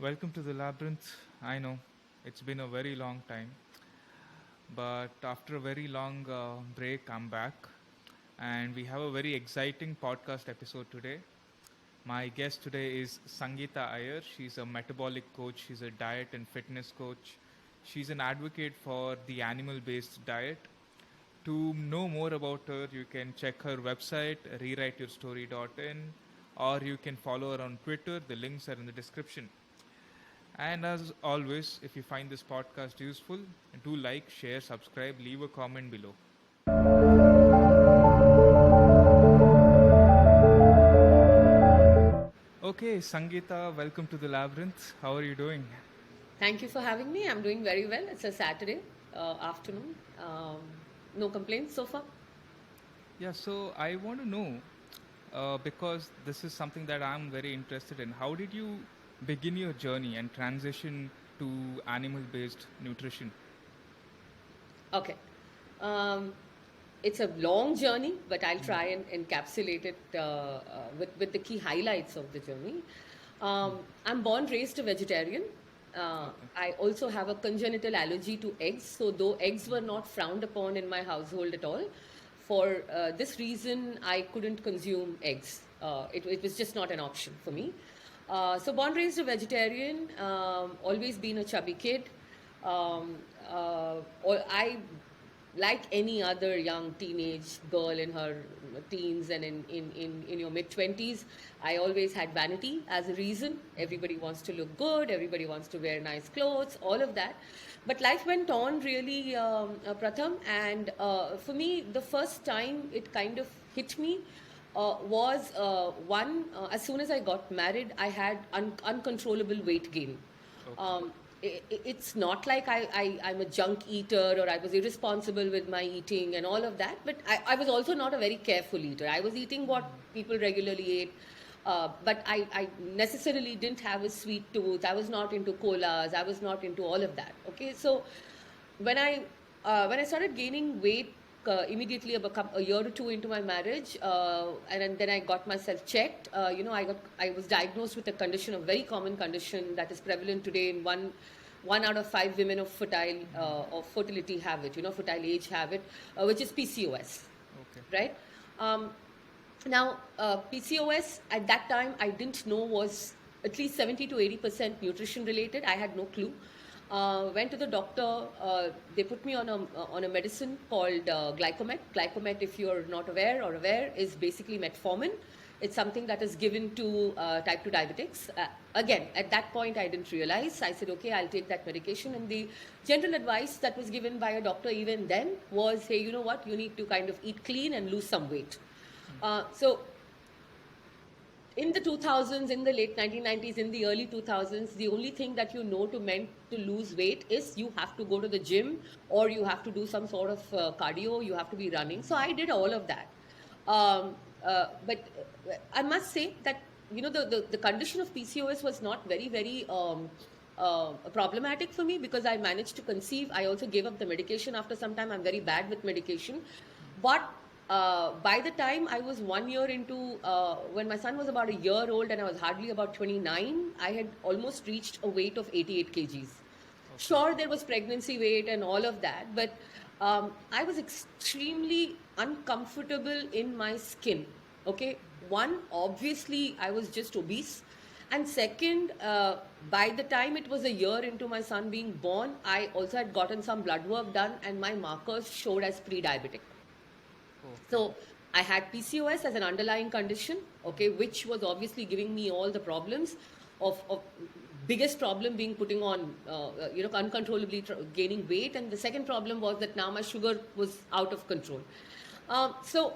Welcome to the Labyrinth. I know it's been a very long time, but after a very long break, I'm back, and we have a very exciting podcast episode today. My guest today is Sangeetha Aiyer. She's a metabolic coach, she's a diet and fitness coach, she's an advocate for the animal based diet. To know more about her, you can check her website, rewriteyourstory.in, or you can follow her on Twitter. The links are in the description. And as always, if you find this podcast useful, do like, share, subscribe, leave a comment below. Okay, Sangeeta, welcome to the Labyrinth. How are you doing? Thank you for having me. I'm doing very well. It's a Saturday afternoon. No complaints so far. Yeah, so I want to know because this is something that I'm very interested in. How did you begin your journey and transition to animal based nutrition? Okay. Um, it's a long journey, but I'll try and encapsulate it with the key highlights of the journey. I'm born, raised a vegetarian. Okay. I also have a congenital allergy to eggs. So, though eggs were not frowned upon in my household at all, for this reason, I couldn't consume eggs. It was just not an option for me. So, born, raised a vegetarian, always been a chubby kid. Um, I like any other young teenage girl in her teens and in your mid 20s, I always had vanity as a reason. Everybody wants to look good, everybody wants to wear nice clothes, all of that. But life went on really, Pratham, and for me, the first time it kind of hit me was one, as soon as I got married, I had uncontrollable weight gain. Okay. Um, it's not like I'm a junk eater or I was irresponsible with my eating and all of that, but I was also not a very careful eater. I was eating what people regularly ate, but I necessarily didn't have a sweet tooth. I was not into colas. I was not into all of that. Okay, so when I started gaining weight immediately about a year or two into my marriage, and then I got myself checked. I was diagnosed with a condition, a very common condition that is prevalent today in one out of five women of fertile of fertility have it. Fertile age have it, which is PCOS, Okay. right? Um, Now, PCOS at that time I didn't know was at least 70 to 80% nutrition related. I had no clue. Went to the doctor. They put me on a medicine called glycomet. Glycomet, if you're not aware, is basically metformin. It's something that is given to type 2 diabetics. Again, at that point, I didn't realize. I said, okay, I'll take that medication. And the general advice that was given by a doctor even then was, hey, you know what? You need to kind of eat clean and lose some weight. So in the 2000s, in the late 1990s, in the early 2000s, the only thing that you know to meant to lose weight is you have to go to the gym or you have to do some sort of cardio, you have to be running. So I did all of that. But I must say that, the condition of PCOS was not very, very problematic for me because I managed to conceive. I also gave up the medication after some time. I'm very bad with medication. But by the time I was 1 year into, when my son was about a year old and I was hardly about 29, I had almost reached a weight of 88 kgs. Okay. Sure, there was pregnancy weight and all of that, but I was extremely uncomfortable in my skin. Okay, one, obviously, I was just obese. And second, by the time it was a year into my son being born, I also had gotten some blood work done and my markers showed as pre-diabetic. Okay. So I had PCOS as an underlying condition, okay, which was obviously giving me all the problems of biggest problem being putting on, uncontrollably gaining weight. And the second problem was that now my sugar was out of control. So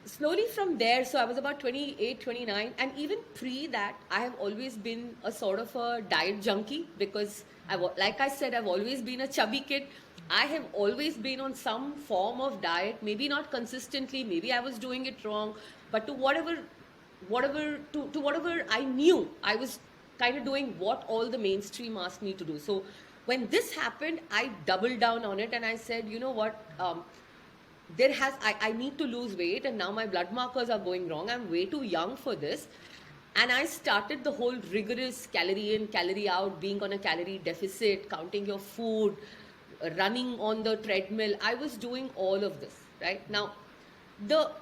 slowly from there, so I was about 28, 29, and even pre that, I have always been a sort of a diet junkie because like I said, I've always been a chubby kid. I have always been on some form of diet, maybe not consistently, maybe I was doing it wrong, but to whatever I knew, I was kind of doing what all the mainstream asked me to do. So when this happened, I doubled down on it and I said, you know what, I need to lose weight and now my blood markers are going wrong. I'm way too young for this. And I started the whole rigorous calorie in, calorie out, being on a calorie deficit, counting your food, running on the treadmill. I was doing all of this, right? Now, the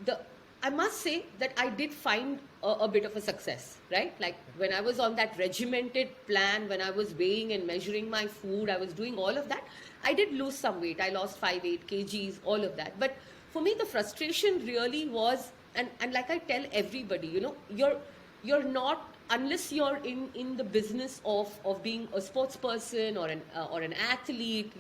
the I must say that I did find a bit of a success, right? Like when I was on that regimented plan, when I was weighing and measuring my food, I was doing all of that. I did lose some weight. I lost 5, 8 kgs, all of that. But for me, the frustration really was, and like I tell everybody, you're not, unless you're in the business of being a sports person or an athlete,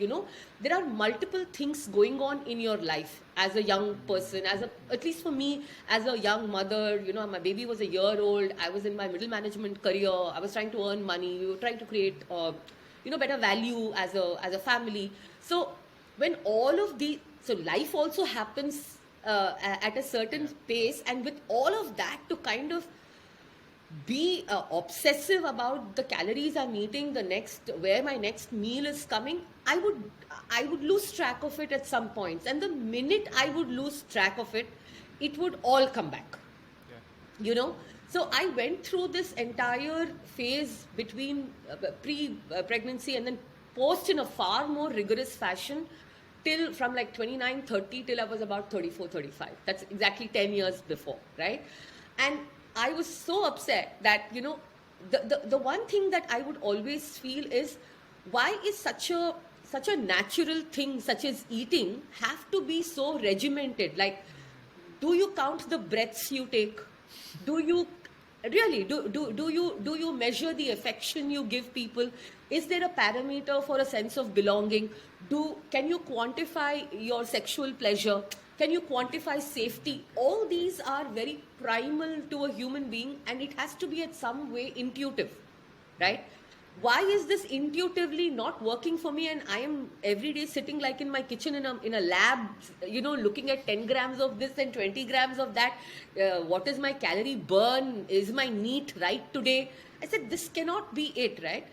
there are multiple things going on in your life as a young person, at least for me, as a young mother. My baby was a year old. I was in my middle management career. I was trying to earn money. We were trying to create better value as a family. So when all of the so life also happens at a certain pace, and with all of that, to kind of be obsessive about the calories I'm eating, where my next meal is coming, I would lose track of it at some points. And the minute I would lose track of it, it would all come back. Yeah. So I went through this entire phase between pre-pregnancy and then post in a far more rigorous fashion, till from like 29, 30 till I was about 34, 35. That's exactly 10 years before, right? And I was so upset that, the one thing that I would always feel is, why is such a natural thing such as eating have to be so regimented? Like, do you count the breaths you take? Do you really do you measure the affection you give people? Is there a parameter for a sense of belonging? Can you quantify your sexual pleasure? Can you quantify safety? All these are very primal to a human being, and it has to be at some way intuitive, right? Why is this intuitively not working for me? And I am every day sitting like in my kitchen in a lab, looking at 10 grams of this and 20 grams of that. What is my calorie burn? Is my NEAT right today? I said, this cannot be it, right?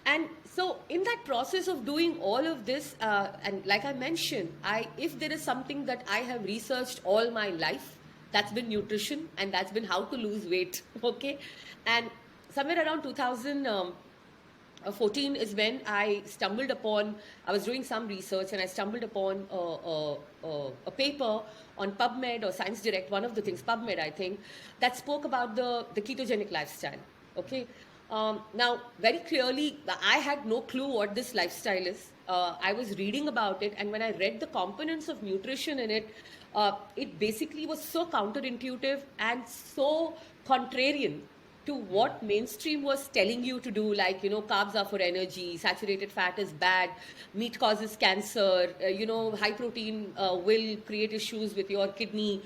And so in that process of doing all of this, and like I mentioned, if there is something that I have researched all my life, that's been nutrition, and that's been how to lose weight. Okay. And somewhere around 2014 is when I was doing some research, and I stumbled upon a paper on PubMed or Science Direct, one of the things, PubMed, I think, that spoke about the ketogenic lifestyle. Okay. Now, very clearly, I had no clue what this lifestyle is. I was reading about it, and when I read the components of nutrition in it, it basically was so counterintuitive and so contrarian to what mainstream was telling you to do. Like, carbs are for energy, saturated fat is bad, meat causes cancer, high protein will create issues with your kidney,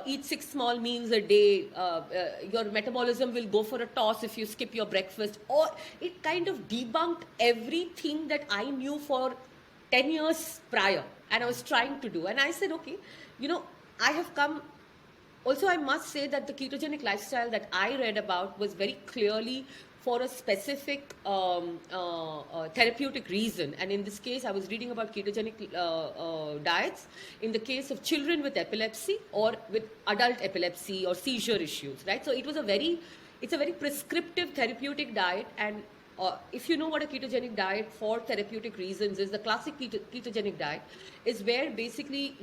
eat 6 small meals a day, your metabolism will go for a toss if you skip your breakfast. Or it kind of debunked everything that I knew for 10 years prior, and I was trying to do. And I said, okay, I have come. Also, I must say that the ketogenic lifestyle that I read about was very clearly for a specific therapeutic reason. And in this case, I was reading about ketogenic diets in the case of children with epilepsy or with adult epilepsy or seizure issues, right? So it's a very prescriptive therapeutic diet. And if you know what a ketogenic diet for therapeutic reasons is, the classic ketogenic diet is where basically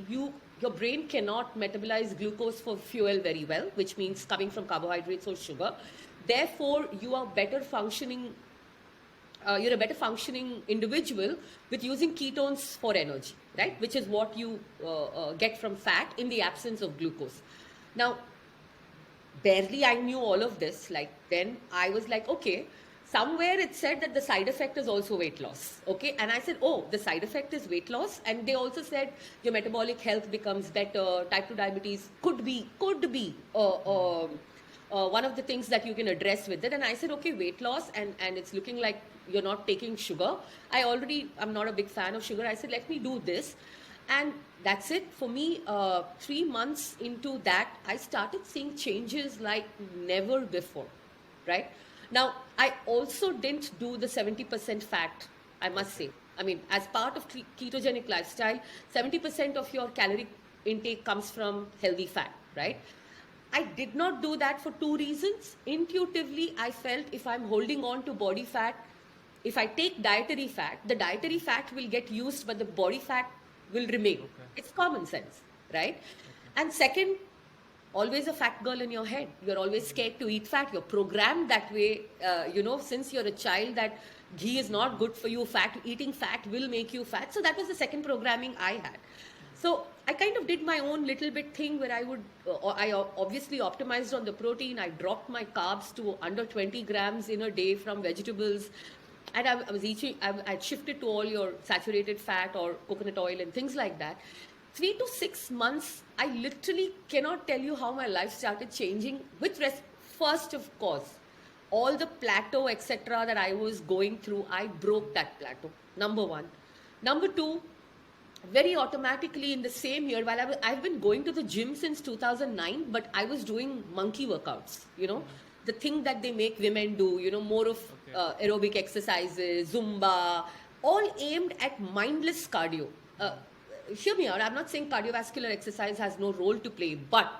your brain cannot metabolize glucose for fuel very well, which means coming from carbohydrates or sugar. Therefore, you're a better functioning individual with using ketones for energy, right? Which is what you get from fat in the absence of glucose. Now, barely I knew all of this. Like, then I was like, okay, somewhere it said that the side effect is also weight loss. Okay. And I said, oh, the side effect is weight loss. And they also said your metabolic health becomes better. Type 2 diabetes could be one of the things that you can address with it. And I said, okay, weight loss, and it's looking like you're not taking sugar. I'm not a big fan of sugar. I said, let me do this. And that's it. For me, 3 months into that, I started seeing changes like never before, right? Now, I also didn't do the 70% fat, I must say. I mean, as part of ketogenic lifestyle, 70% of your caloric intake comes from healthy fat, right? I did not do that for two reasons. Intuitively, I felt if I'm holding on to body fat, if I take dietary fat, the dietary fat will get used, but the body fat will remain. Okay. It's common sense, right? Okay. And second, always a fat girl in your head. You're always scared to eat fat. You're programmed that way, since you're a child, that ghee is not good for you. Eating fat will make you fat. So that was the second programming I had. So I kind of did my own little bit thing where I obviously optimized on the protein. I dropped my carbs to under 20 grams in a day from vegetables. And I was eating, I'd shifted to all your saturated fat or coconut oil and things like that. 3 to 6 months, I literally cannot tell you how my life started changing first, of course, all the plateau, etc., that I was going through, I broke that plateau. Number one. Number two, very automatically in the same year, I've been going to the gym since 2009, but I was doing monkey workouts, the thing that they make women do, more of Okay. aerobic exercises, Zumba, all aimed at mindless cardio. Hear me out. I'm not saying cardiovascular exercise has no role to play, but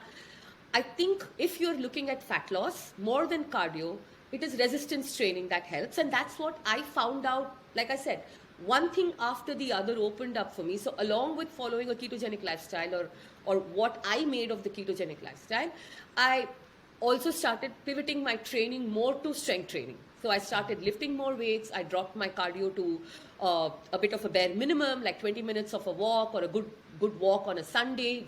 I think if you're looking at fat loss, more than cardio, it is resistance training that helps. And that's what I found out. Like I said, one thing after the other opened up for me. So along with following a ketogenic lifestyle, or what I made of the ketogenic lifestyle, I also started pivoting my training more to strength training. So I started lifting more weights. I dropped my cardio to a bit of a bare minimum, like 20 minutes of a walk or a good walk on a Sunday.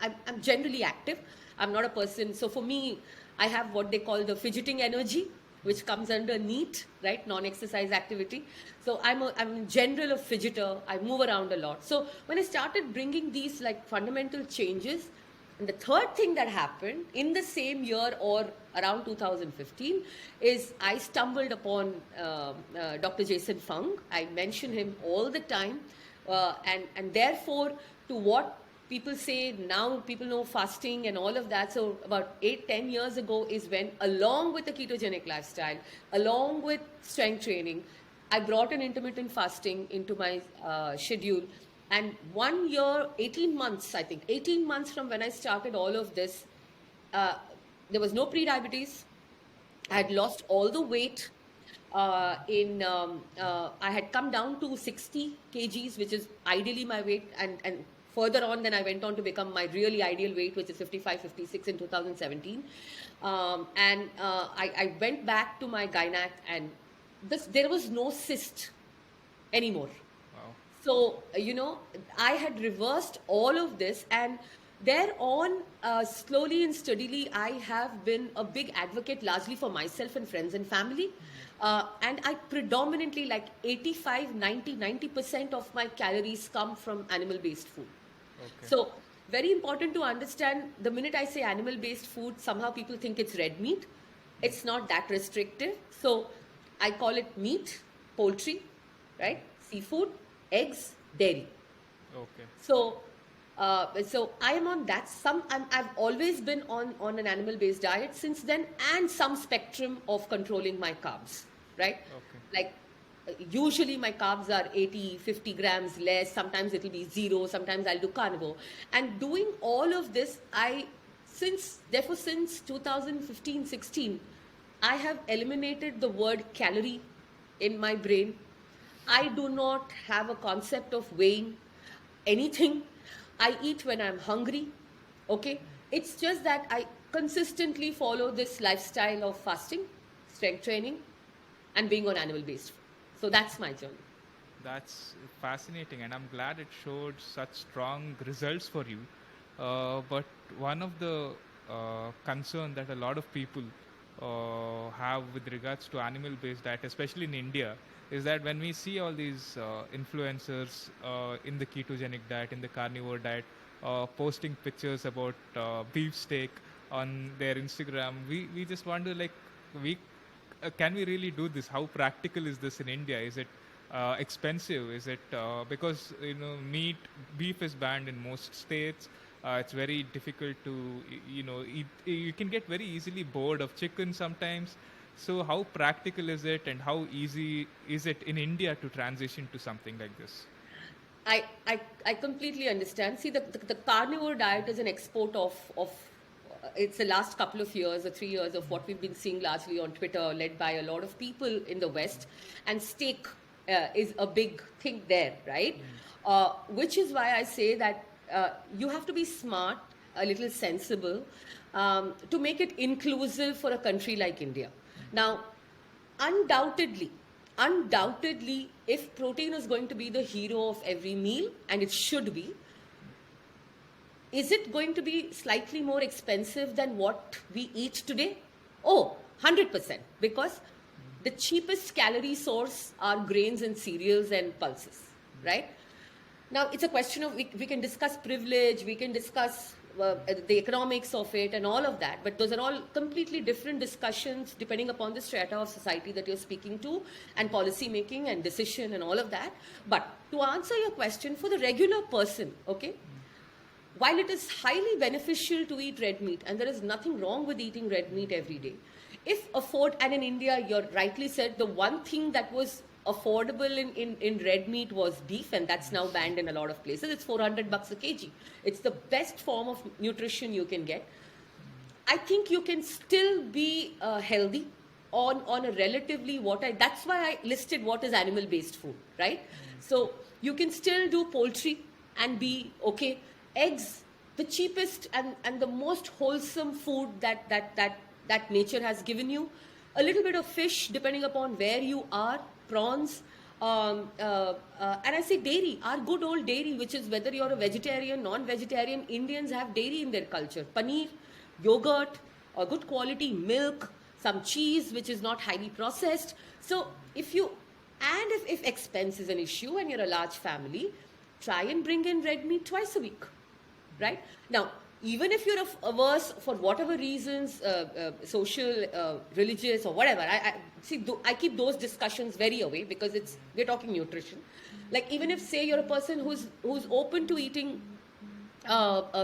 I'm generally active. I'm not a person. So for me, I have what they call the fidgeting energy, which comes under NEAT, right? Non-exercise activity. So I'm in general a fidgeter. I move around a lot. So when I started bringing these like fundamental changes, and the third thing that happened in the same year or around 2015 is I stumbled upon Dr. Jason Fung. I mention him all the time. And therefore, to what people say now, people know fasting and all of that. So about 8-10 years ago is when, along with the ketogenic lifestyle, along with strength training, I brought an intermittent fasting into my schedule. And 1 year, 18 months, I think, 18 months from when I started all of this, uh, there was no pre-diabetes. I had lost all the weight. I had come down to 60 kgs, which is ideally my weight. And further on, then I went on to become my really ideal weight, which is 55, 56 in 2017. I went back to my gynac, and there was no cyst anymore. Wow. So, I had reversed all of this, and thereon, slowly and steadily, I have been a big advocate largely for myself and friends and family. And I predominantly, like 85, 90% of my calories come from animal-based food. Okay. So, very important to understand, the minute I say animal-based food, somehow people think it's red meat. It's not that restrictive. So, I call it meat, poultry, right? Seafood, eggs, dairy. Okay. So I am on that. I've always been on an animal-based diet since then, and some spectrum of controlling my carbs, right? Okay. Like usually my carbs are 80, 50 grams less. Sometimes it'll be zero. Sometimes I'll do carnivore. And doing all of this, since 2015, 16, I have eliminated the word calorie in my brain. I do not have a concept of weighing anything. I eat when I'm hungry. Okay. It's just that I consistently follow this lifestyle of fasting, strength training, and being on animal based. So that's my journey. That's fascinating, and I'm glad it showed such strong results for you. But one of the concern that a lot of people have with regards to animal-based diet, especially in India, is that when we see all these influencers in the ketogenic diet, in the carnivore diet, posting pictures about beef steak on their Instagram, we just wonder, like, we can we really do this? How practical is this in India? Is it expensive? Is it because beef is banned in most states? It's very difficult to eat. You can get very easily bored of chicken sometimes. So how practical is it, and how easy is it in India to transition to something like this? I completely understand. See, the carnivore diet is an export of it's the last couple of years or 3 years of what we've been seeing largely on Twitter, led by a lot of people in the West, and steak is a big thing there, right? Which is why I say that you have to be smart, a little sensible, to make it inclusive for a country like India. Now, undoubtedly, if protein is going to be the hero of every meal, and it should be, is it going to be slightly more expensive than what we eat today? Oh, 100%. Because the cheapest calorie source are grains and cereals and pulses, right? Now, it's a question of, we can discuss privilege, we can discuss the economics of it and all of that, but those are all completely different discussions depending upon the strata of society that you're speaking to, and policy making and decision and all of that. But to answer your question, for the regular person, okay, while it is highly beneficial to eat red meat, and there is nothing wrong with eating red meat every day, and in India, you're rightly said, the one thing that was affordable in red meat was beef, and that's now banned in a lot of places. It's $400 a kg. It's the best form of nutrition you can get. I think you can still be healthy on a relatively that's why I listed what is animal-based food, right? So you can still do poultry and be okay. Eggs, the cheapest and the most wholesome food that nature has given you. A little bit of fish, depending upon where you are, prawns, and I say dairy, our good old dairy, which is whether you're a vegetarian, non-vegetarian, Indians have dairy in their culture. Paneer, yogurt, good quality milk, some cheese, which is not highly processed. So if expense is an issue and you're a large family, try and bring in red meat twice a week, right? Now, even if you're averse for whatever reasons, social, religious, or whatever, I keep those discussions very away, because we're talking nutrition. Like, even if, say, you're a person who's open to eating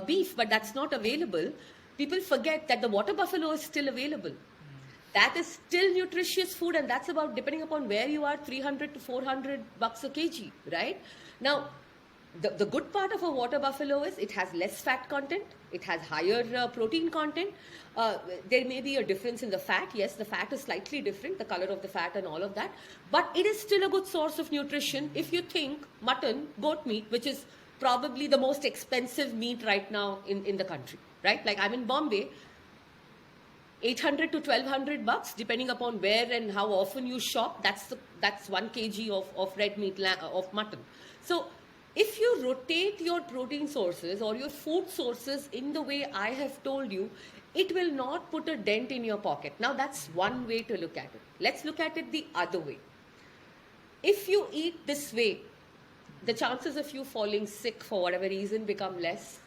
beef, but that's not available, people forget that the water buffalo is still available. That is still nutritious food, and that's about, depending upon where you are, $300 to $400 a kg, right? Now, the good part of a water buffalo is it has less fat content, it has higher protein content. There may be a difference in the fat. Yes, the fat is slightly different, the color of the fat and all of that. But it is still a good source of nutrition if you think mutton, goat meat, which is probably the most expensive meat right now in the country, right? Like, I'm in Bombay, $800 to $1,200, depending upon where and how often you shop. That's 1 kg of red meat, of mutton. So if you rotate your protein sources or your food sources in the way I have told you, it will not put a dent in your pocket. Now, that's one way to look at it. Let's look at it the other way. If you eat this way, the chances of you falling sick for whatever reason become less,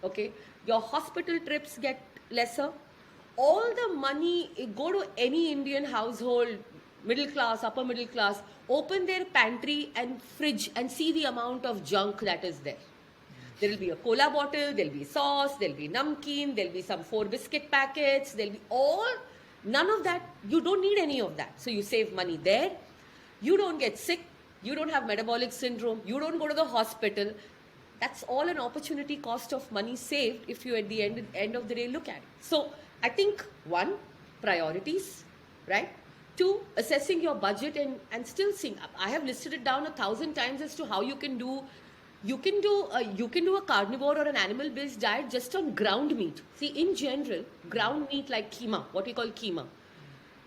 okay? Your hospital trips get lesser. All the money, go to any Indian household, middle class, upper middle class, open their pantry and fridge and see the amount of junk that is there. There will be a cola bottle, there will be sauce, there will be namkeen, there will be some 4 biscuit packets, there will be none of that. You don't need any of that. So you save money there. You don't get sick. You don't have metabolic syndrome. You don't go to the hospital. That's all an opportunity cost of money saved if you at the end of the day look at it. So I think, 1, priorities, right? 2, assessing your budget and still seeing. I have listed it down 1,000 times as to how you can do. You can do a carnivore or an animal-based diet just on ground meat. See, in general, ground meat like keema, what we call keema.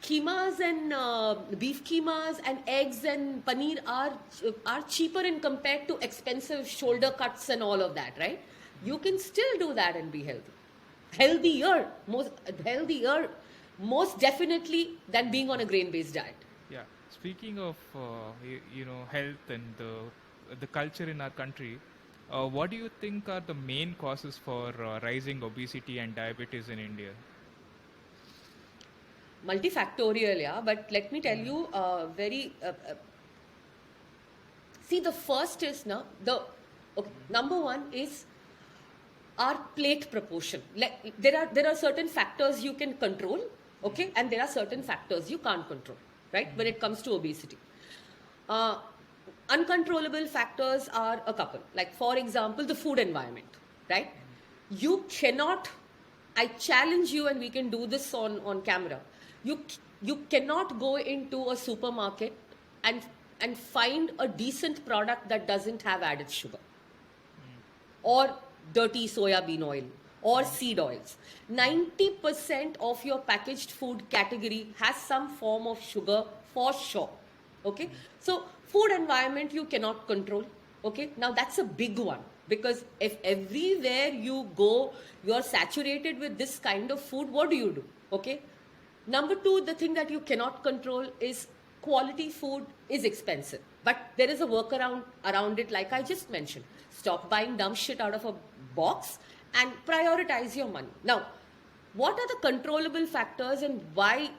Keemas and beef keemas and eggs and paneer are cheaper in compared to expensive shoulder cuts and all of that, right? You can still do that and be healthy. Healthier, most definitely, than being on a grain-based diet. Yeah. Speaking of health and the culture in our country, what do you think are the main causes for rising obesity and diabetes in India? Multifactorial, yeah, but let me tell you, see, the first is number 1 is our plate proportion. There are certain factors you can control, okay, and there are certain factors you can't control, right, when it comes to obesity. Uncontrollable factors are a couple. Like, for example, the food environment, right? You cannot I challenge you, and we can do this on camera. You cannot go into a supermarket and find a decent product that doesn't have added sugar or dirty soya bean oil or seed oils. 90% of your packaged food category has some form of sugar for sure. Okay, so food environment you cannot control. Okay, now that's a big one, because if everywhere you go you're saturated with this kind of food, what do? Okay, number two, the thing that you cannot control is quality food is expensive, but there is a workaround around it, like I just mentioned. Stop buying dumb shit out of a box and prioritize your money. Now, what are the controllable factors, and why?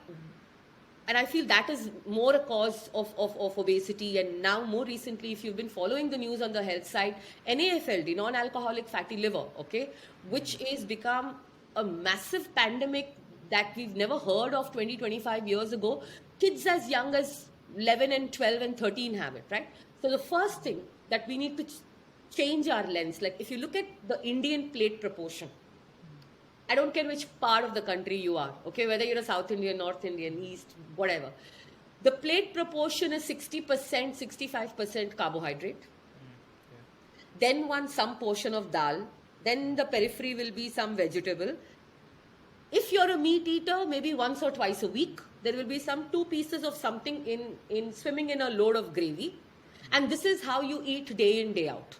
And I feel that is more a cause of obesity. And now, more recently, if you've been following the news on the health side, NAFLD, non-alcoholic fatty liver, okay, which is become a massive pandemic that we've never heard of 20, 25 years ago. Kids as young as 11 and 12 and 13 have it, right? So the first thing that we need to change our lens, like if you look at the Indian plate proportion, I don't care which part of the country you are, okay, whether you're a South Indian, North Indian, East, whatever. The plate proportion is 60%, 65% carbohydrate. Then some portion of dal. Then the periphery will be some vegetable. If you're a meat eater, maybe once or twice a week, there will be some 2 pieces of something in swimming in a load of gravy. And this is how you eat day in, day out.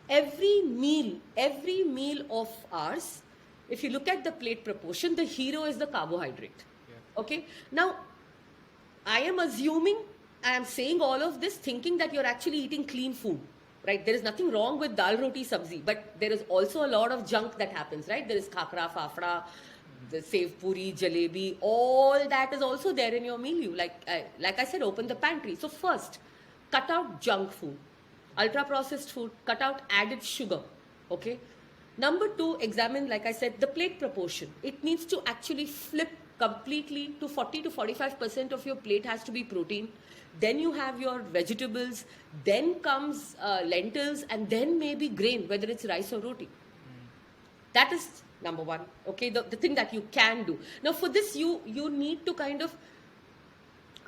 Every meal of ours, if you look at the plate proportion, the hero is the carbohydrate. Yeah. Okay. Now, I am assuming, I am saying all of this thinking that you're actually eating clean food, right? There is nothing wrong with dal roti sabzi, but there is also a lot of junk that happens, right? There is khakra, fafra, the sev puri, jalebi, all that is also there in your menu. Like I said, open the pantry. So first, cut out junk food, ultra processed food, cut out added sugar. Okay. Number two, examine, like I said, the plate proportion. It needs to actually flip completely to 40 to 45% of your plate has to be protein. Then you have your vegetables, then comes lentils, and then maybe grain, whether it's rice or roti. That is number one, okay, the thing that you can do. Now for this, you need to kind of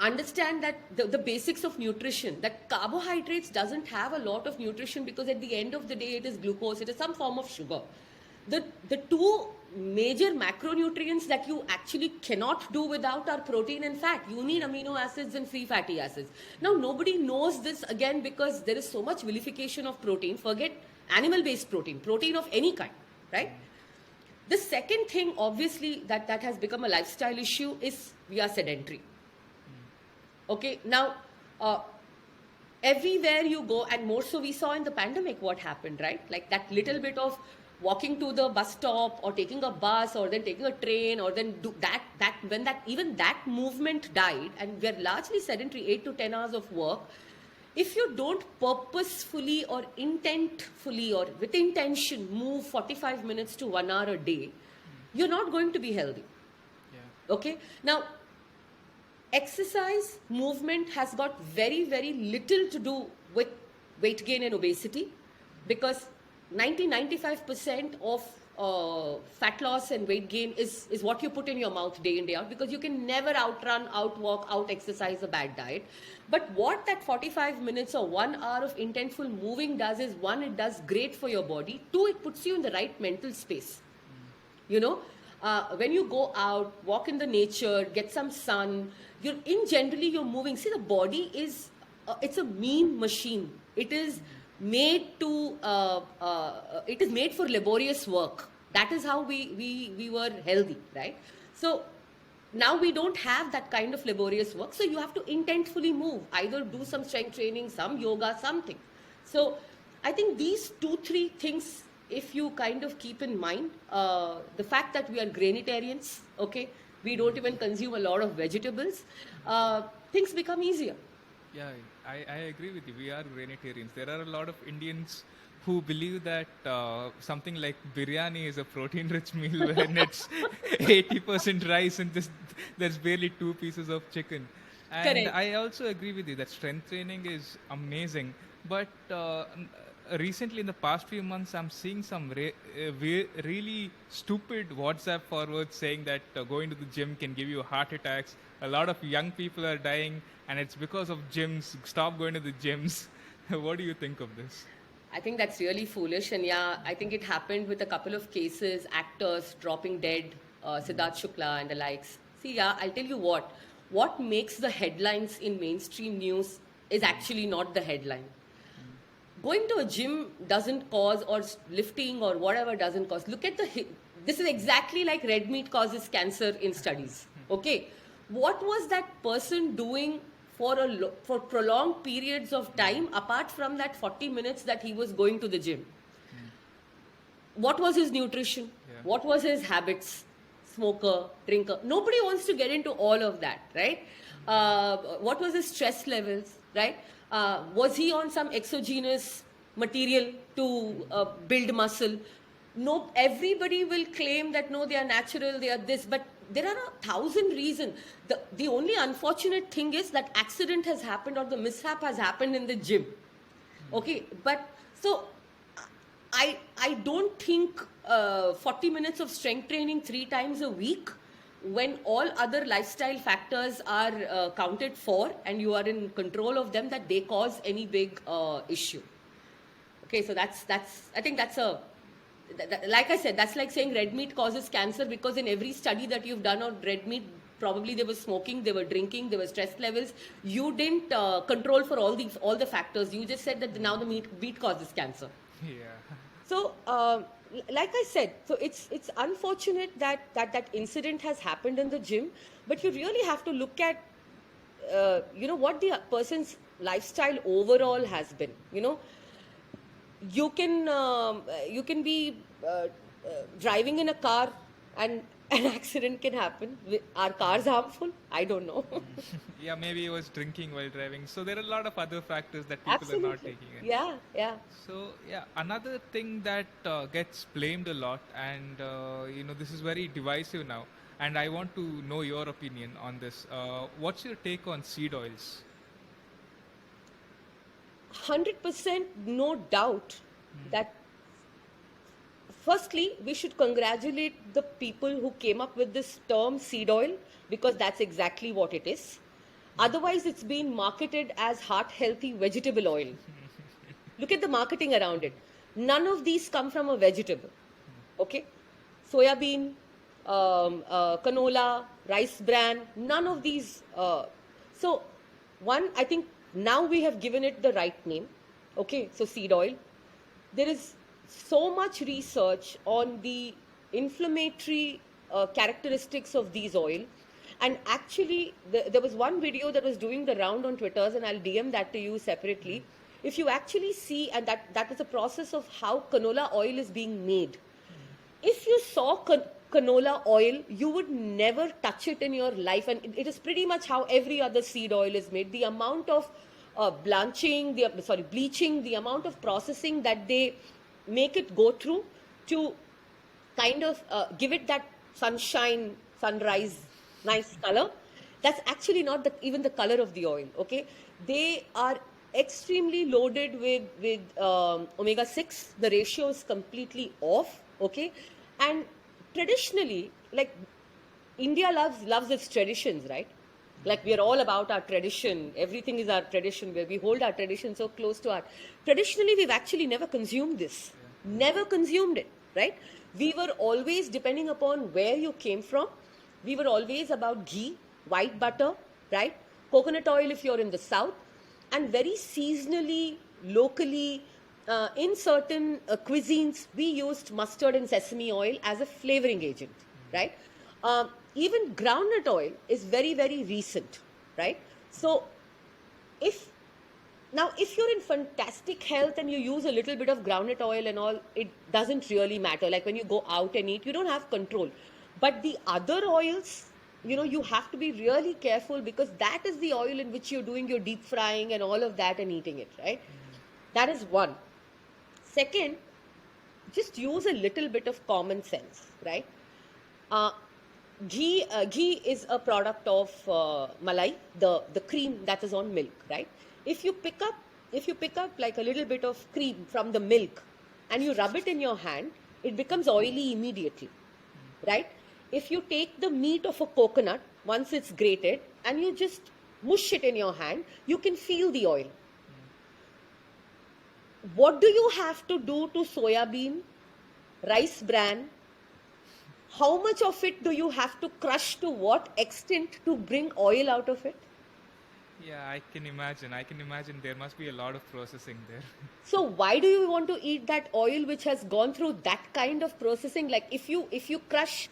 understand that the basics of nutrition, that carbohydrates doesn't have a lot of nutrition, because at the end of the day it is glucose, it is some form of sugar. The two major macronutrients that you actually cannot do without are protein and fat. You need amino acids and free fatty acids. Now nobody knows this, again, because there is so much vilification of protein. Forget animal based protein of any kind, right? The second thing, obviously, that has become a lifestyle issue is we are sedentary. Okay, now everywhere you go, and more so we saw in the pandemic what happened, right? Like that little bit of walking to the bus stop or taking a bus or then taking a train or then do when even that movement died, and we're largely sedentary, 8 to 10 hours of work. If you don't purposefully or intentfully or with intention move 45 minutes to 1 hour a day, you're not going to be healthy. Yeah. Okay, now exercise, movement has got very, very little to do with weight gain and obesity, because 95% of fat loss and weight gain is what you put in your mouth day in, day out, because you can never outrun, outwalk, out exercise a bad diet. But what that 45 minutes or 1 hour of intentful moving does is, one, it does great for your body. Two, it puts you in the right mental space. You know, when you go out, walk in the nature, get some sun, you're moving. See, the body is, it's a mean machine. It is made it is made for laborious work. That is how we were healthy, right? So now we don't have that kind of laborious work. So you have to intentfully move, either do some strength training, some yoga, something. So I think these 2-3 things, if you kind of keep in mind, the fact that we are grainitarians, okay, we don't even consume a lot of vegetables, things become easier. Yeah, I agree with you. We are grainitarians. There are a lot of Indians who believe that something like biryani is a protein-rich meal when it's 80% rice and there's barely 2 pieces of chicken. And Correct. I also agree with you that strength training is amazing. But recently in the past few months, I'm seeing some really stupid WhatsApp forwards saying that going to the gym can give you heart attacks. A lot of young people are dying, and it's because of gyms. Stop going to the gyms. What do you think of this? I think that's really foolish. And yeah, I think it happened with a couple of cases, actors dropping dead, Siddharth Shukla and the likes. See, yeah, I'll tell you what. What makes the headlines in mainstream news is actually not the headline. Going to a gym doesn't cause, or lifting or whatever doesn't cause. Look at this is exactly like red meat causes cancer in studies. Okay. What was that person doing for prolonged periods of time apart from that 40 minutes that he was going to the gym? What was his nutrition? Yeah. What was his habits? Smoker, drinker. Nobody wants to get into all of that, right? What was his stress levels, right? Was he on some exogenous material to build muscle? No, everybody will claim that no, they are natural, they are this, but there are 1,000 reasons. The only unfortunate thing is that accident has happened or the mishap has happened in the gym. Okay, but so I don't think 40 minutes of strength training 3 times a week, when all other lifestyle factors are counted for and you are in control of them, that they cause any big issue. Okay, so that's I think that's like I said, that's like saying red meat causes cancer, because in every study that you've done on red meat, probably they were smoking, they were drinking, there were stress levels. You didn't control for all the factors. You just said that now the meat causes cancer. Yeah. So, like I said, so it's unfortunate that incident has happened in the gym, but you really have to look at what the person's lifestyle overall has been. You can be driving in a car and an accident can happen. Are cars harmful? I don't know. Yeah, maybe he was drinking while driving. So there are a lot of other factors that people Absolutely. are not taking in. Yeah. So yeah, another thing that gets blamed a lot, and this is very divisive now, and I want to know your opinion on this. What's your take on seed oils? 100% no doubt that firstly we should congratulate the people who came up with this term seed oil, because that's exactly what it is. Otherwise it's been marketed as heart healthy vegetable oil. Look at the marketing around it. None of these come from a vegetable. Okay, soya bean, canola, rice bran, none of these. So one, I think now we have given it the right name. Okay, so seed oil. There is so much research on the inflammatory characteristics of these oil, and actually there was one video that was doing the round on Twitters, and I'll DM that to you separately. If you actually see, and that is a process of how canola oil is being made. If you saw canola oil, you would never touch it in your life, and it is pretty much how every other seed oil is made. The amount of bleaching, the amount of processing that they make it go through to kind of give it that sunrise, nice color. That's actually not even the color of the oil. Okay, they are extremely loaded with omega-6. The ratio is completely off. Okay, and traditionally, like India loves its traditions, right? Like we are all about our tradition. Everything is our tradition, where we hold our tradition so close to our. Traditionally, we've actually never consumed this. Never consumed it, right? We were always, depending upon where you came from, we were always about ghee, white butter, right? Coconut oil if you're in the south, and very seasonally, locally, in certain cuisines, we used mustard and sesame oil as a flavoring agent, right? Even groundnut oil is very, very recent, right? So if you're in fantastic health and you use a little bit of groundnut oil and all, it doesn't really matter. Like when you go out and eat, you don't have control. But the other oils, you have to be really careful, because that is the oil in which you're doing your deep frying and all of that and eating it, right? That is one. Second, just use a little bit of common sense, right? Ghee is a product of malai, the cream that is on milk, right? If you pick up if you pick up like a little bit of cream from the milk and you rub it in your hand, it becomes oily immediately, right? If you take the meat of a coconut, once it's grated, and you just mush it in your hand, you can feel the oil. What do you have to do to soya bean, rice bran? How much of it do you have to crush, to what extent, to bring oil out of it? Yeah, I can imagine. I can imagine there must be a lot of processing there. So why do you want to eat that oil which has gone through that kind of processing? Like if you crush,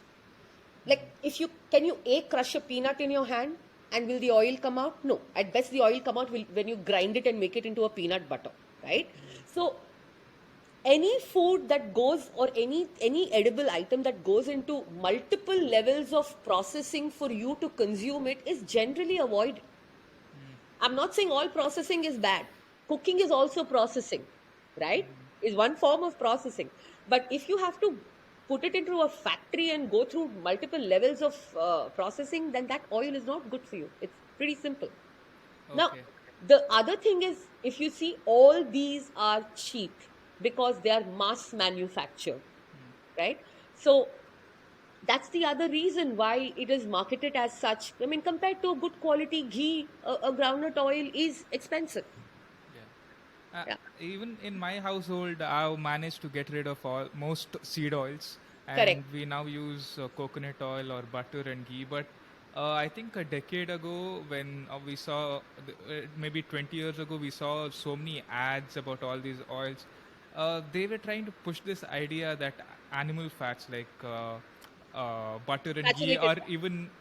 like if you can you crush a peanut in your hand and will the oil come out? No. At best the oil come out when you grind it and make it into a peanut butter, right? So any food that goes, or any edible item that goes into multiple levels of processing for you to consume it is generally avoided. I'm not saying all processing is bad. Cooking is also processing, right? Is one form of processing. But if you have to put it into a factory and go through multiple levels of processing, then that oil is not good for you. It's pretty simple. Now, Okay. the other thing is, if you see, all these are cheap because they are mass manufactured, right? So that's the other reason why it is marketed as such. I mean, compared to good quality ghee, a groundnut oil is expensive. Yeah. Yeah, Even in my household, I've managed to get rid of all most seed oils, and correct. we now use coconut oil or butter and ghee. But I think a decade ago, when we saw, maybe 20 years ago, we saw so many ads about all these oils. They were trying to push this idea that animal fats like butter and ghee, Saturated or fat.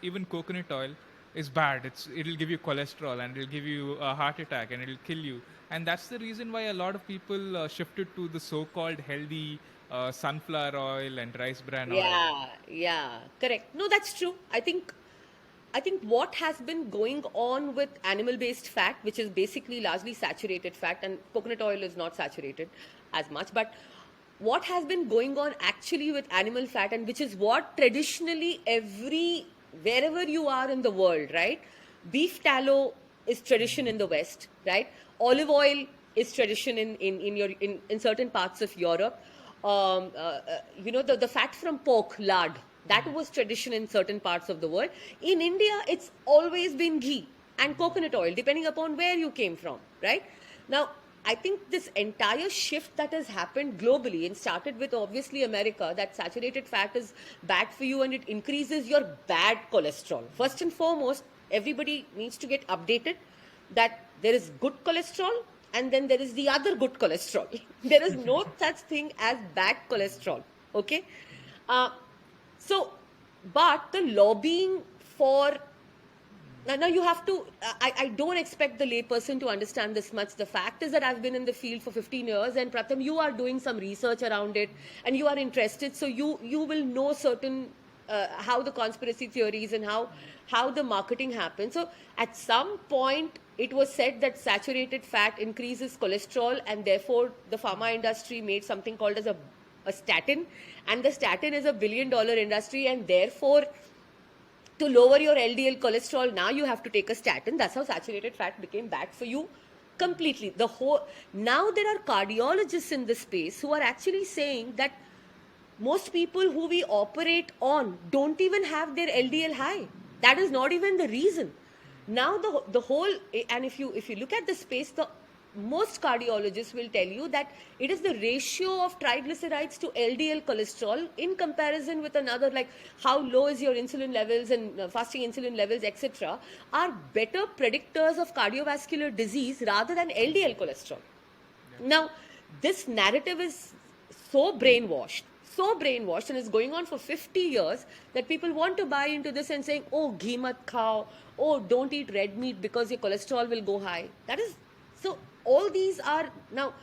even coconut oil, is bad. It'll give you cholesterol and it'll give you a heart attack and it'll kill you. And that's the reason why a lot of people shifted to the so-called healthy sunflower oil and rice bran oil. Yeah, yeah, correct. No, that's true. I think what has been going on with animal-based fat, which is basically largely saturated fat, and coconut oil is not saturated as much, but what has been going on actually with animal fat, and which is what traditionally wherever you are in the world, right? Beef tallow is tradition in the West, right? Olive oil is tradition in certain parts of Europe. The fat from pork, lard, that was tradition in certain parts of the world. In India, it's always been ghee and coconut oil, depending upon where you came from, right? Now, I think this entire shift that has happened globally, and started with obviously America, that saturated fat is bad for you and it increases your bad cholesterol. First and foremost, everybody needs to get updated that there is good cholesterol and then there is the other good cholesterol. There is no such thing as bad cholesterol. Okay. Uh, so, but the lobbying for now you have to. I don't expect the layperson to understand this much. The fact is that I've been in the field for 15 years, and Pratham, you are doing some research around it, and you are interested. So you will know certain how the conspiracy theories and how the marketing happens. So at some point, it was said that saturated fat increases cholesterol, and therefore the pharma industry made something called as a statin, and the statin is $1 billion industry, and therefore to lower your LDL cholesterol, now you have to take a statin. That's how saturated fat became bad for you completely. Now there are cardiologists in this space who are actually saying that most people who we operate on don't even have their LDL high. That is not even the reason. Now the whole, and if you look at the space, the most cardiologists will tell you that it is the ratio of triglycerides to LDL cholesterol in comparison with another, like how low is your insulin levels and fasting insulin levels, etc., are better predictors of cardiovascular disease rather than LDL cholesterol. Now, this narrative is so brainwashed, and is going on for 50 years, that people want to buy into this and saying, oh, ghee mat khao, oh, don't eat red meat because your cholesterol will go high. That is, so all these are now,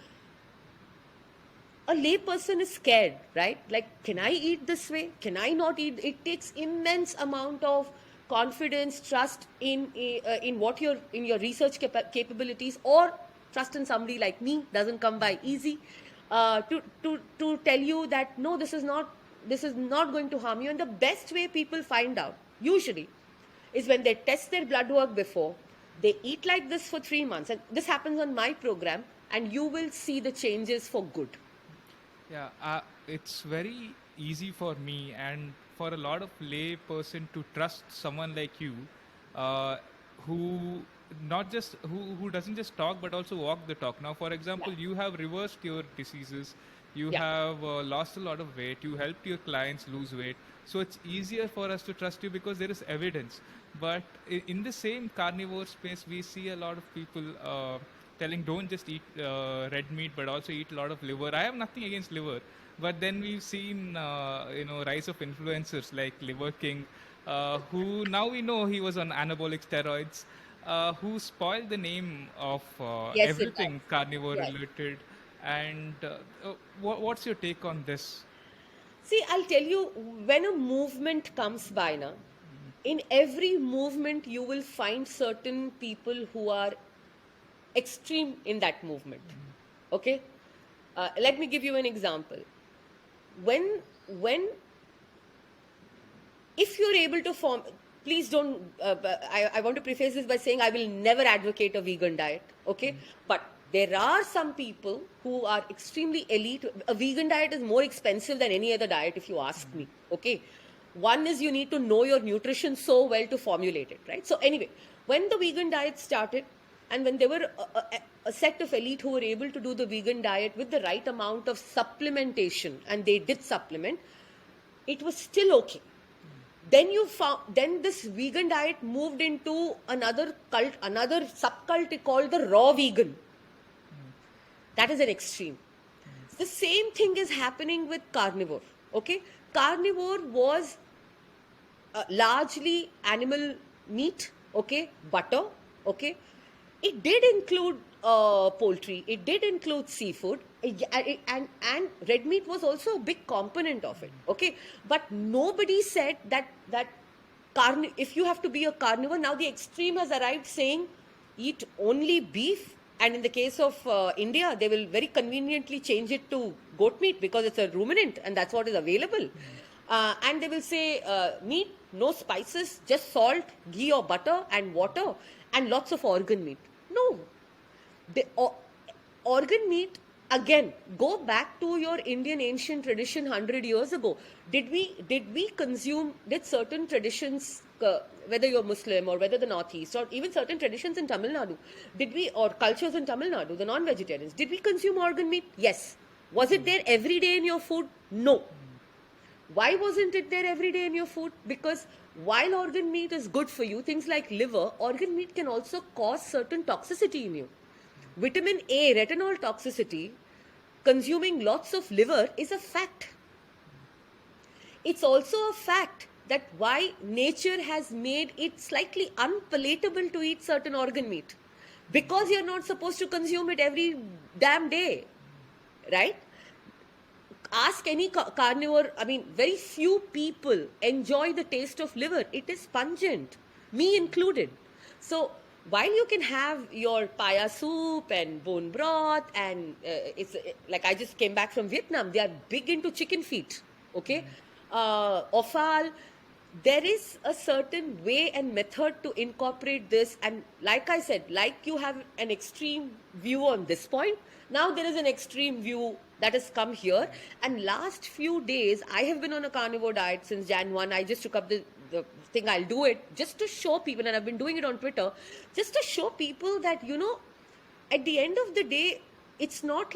a layperson is scared, right? Like, can I eat this way? Can I not eat? It takes immense amount of confidence, trust in what in your research capabilities, or trust in somebody like me. Doesn't come by easy. To tell you that no, this is not going to harm you. And the best way people find out usually is when they test their blood work before, They eat like this for 3 months, and this happens on my program, and you will see the changes for good. Yeah, it's very easy for me and for a lot of lay person to trust someone like you, uh, who not just who doesn't just talk but also walk the talk. Now, for Yeah, example, you have reversed your diseases, you yeah. have lost a lot of weight, you helped your clients lose weight, so it's easier for us to trust you because there is evidence. But in the same carnivore space, we see a lot of people. Telling don't just eat red meat but also eat a lot of liver. I have nothing against liver, but then we've seen rise of influencers like Liver King, who now we know he was on anabolic steroids, who spoiled the name of Yes, it does. everything carnivore Yes. related. And what's your take on this? See, I'll tell you, when a movement comes by now, in every movement, you will find certain people who are extreme in that movement. Okay? Let me give you an example. When if you're able to form, please don't, I want to preface this by saying I will never advocate a vegan diet, okay? But there are some people who are extremely elite. A vegan diet is more expensive than any other diet, if you ask me, okay? One is you need to know your nutrition so well to formulate it, right? So anyway, when the vegan diet started, and when there were a set of elite who were able to do the vegan diet with the right amount of supplementation, and they did supplement, it was still okay. Then this vegan diet moved into another cult, another subcult called the raw vegan. That is an extreme. The same thing is happening with carnivore. Okay, carnivore was largely animal meat. Okay, butter. Okay, it did include poultry. It did include seafood, and red meat was also a big component of it. Okay, but nobody said that if you have to be a carnivore, now the extreme has arrived saying eat only beef, and in the case of India, they will very conveniently change it to goat meat because it's a ruminant and that's what is available. And they will say meat, no spices, just salt, ghee or butter and water, and lots of organ meat. No, the organ meat, again, go back to your Indian ancient tradition 100 years ago. Did we consume, did certain traditions, whether you're Muslim or whether the Northeast or even certain traditions in Tamil Nadu, did we, or cultures in Tamil Nadu, the non-vegetarians, did we consume organ meat? Yes. Was it there every day in your food? No. Why wasn't it there every day in your food? Because while organ meat is good for you, things like liver, organ meat can also cause certain toxicity in you. Vitamin A, retinol toxicity, consuming lots of liver is a fact. It's also a fact that why nature has made it slightly unpalatable to eat certain organ meat. Because you're not supposed to consume it every damn day, right? Ask any carnivore, I mean, very few people enjoy the taste of liver. It is pungent, me included. So while you can have your paya soup and bone broth, and it's like I just came back from Vietnam, they are big into chicken feet, okay? Offal, there is a certain way and method to incorporate this. And like I said, like you have an extreme view on this point, now there is an extreme view that has come here. And last few days, I have been on a carnivore diet since Jan 1. I just took up the thing, I'll do it just to show people, and I've been doing it on Twitter, just to show people that, at the end of the day, it's not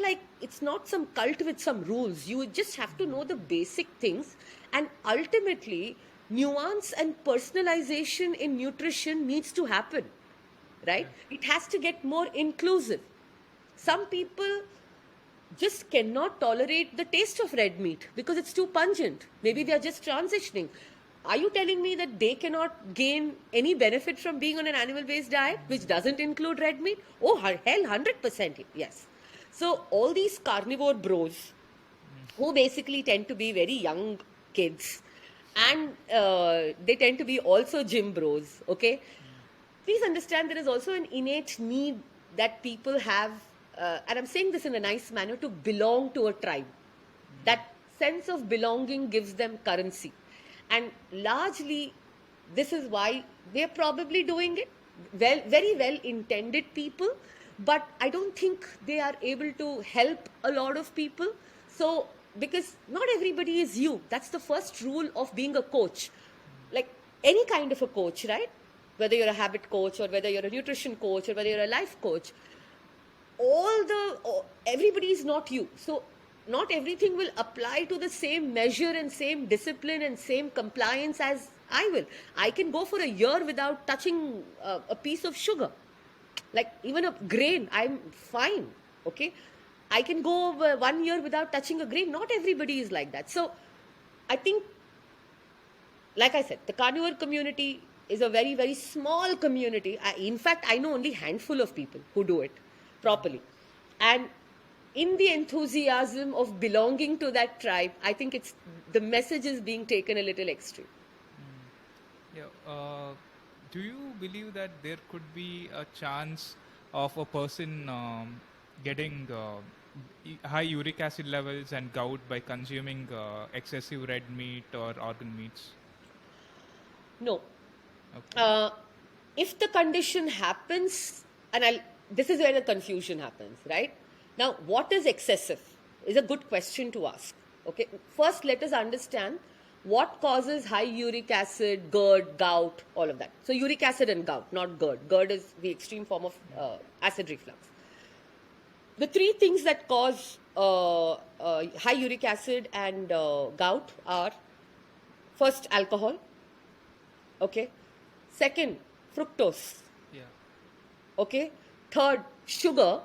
some cult with some rules. You just have to know the basic things, and ultimately nuance and personalization in nutrition needs to happen, right? It has to get more inclusive. Some people just cannot tolerate the taste of red meat because it's too pungent. Maybe they are just transitioning. Are you telling me that they cannot gain any benefit from being on an animal-based diet, which doesn't include red meat? Oh, hell, 100% yes. So all these carnivore bros, who basically tend to be very young kids, and they tend to be also gym bros, okay? Please understand there is also an innate need that people have, and I'm saying this in a nice manner, to belong to a tribe. That sense of belonging gives them currency. And largely, this is why they're probably doing it. very well intended people, but I don't think they are able to help a lot of people. So, because not everybody is you. That's the first rule of being a coach. Like any kind of a coach, right? Whether you're a habit coach or whether you're a nutrition coach or whether you're a life coach, everybody is not you. So not everything will apply to the same measure and same discipline and same compliance as I will. I can go for a year without touching a piece of sugar, like even a grain. I'm fine. Okay, I can go 1 year without touching a grain. Not everybody is like that. So I think, like I said, the carnivore community is a very, very small community. In fact, I know only handful of people who do it properly. And in the enthusiasm of belonging to that tribe, I think the message is being taken a little extreme. Yeah. Do you believe that there could be a chance of a person getting high uric acid levels and gout by consuming excessive red meat or organ meats? No. Okay. If the condition happens, and this is where the confusion happens, right? Now, what is excessive is a good question to ask. Okay, first let us understand what causes high uric acid, GERD, gout, all of that. So uric acid and gout, not GERD. GERD is the extreme form of acid reflux. The three things that cause high uric acid and gout are: first, alcohol. Okay. Second, fructose. Yeah. Okay. Third, sugar,